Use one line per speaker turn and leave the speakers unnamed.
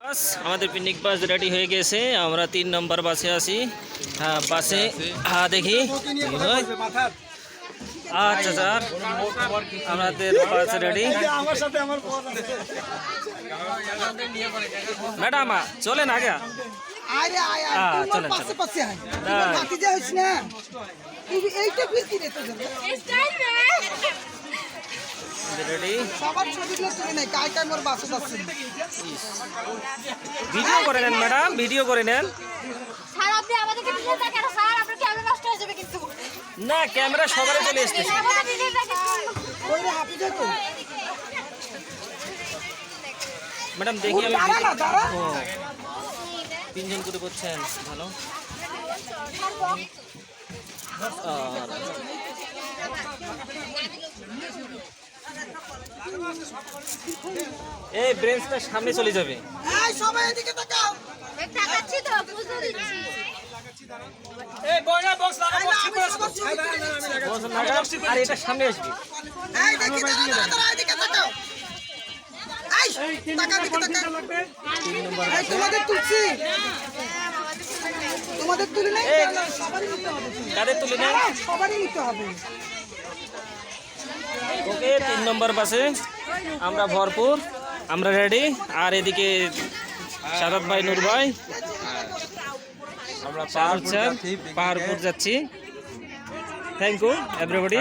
বাস আমাদের পিকনিক বাস রেডি হয়ে গেছে। আমরা 3 নম্বর বাসে আছি। হ্যাঁ বাসে দেখি আচ্ছা স্যার আমাদের বাস রেডি। ম্যাডাম চলেন আগে চলেন রেডি। ভিডিও করে নেন ম্যাডাম, ভিডিও করে নেন। না ক্যামেরা সবারই চলে এসতেছে। ম্যাডাম দেখি আমি 3 জন করে বলছেন ভালো। এই ব্রেঞ্চটা সামনে চলে যাবে। আর এটা সামনে আসবে।
তোমাদের তুলে নেই,
কাদের তুলে নেই?
সবারই নিতে হবে।
ওকে 3 নম্বর বাসে আমরা ভরপুর, আমরা রেডি। আর এদিকে সাদাত ভাই, নূর ভাই, আমরা পাহাড়পুর যাচ্ছি। Thank you everybody.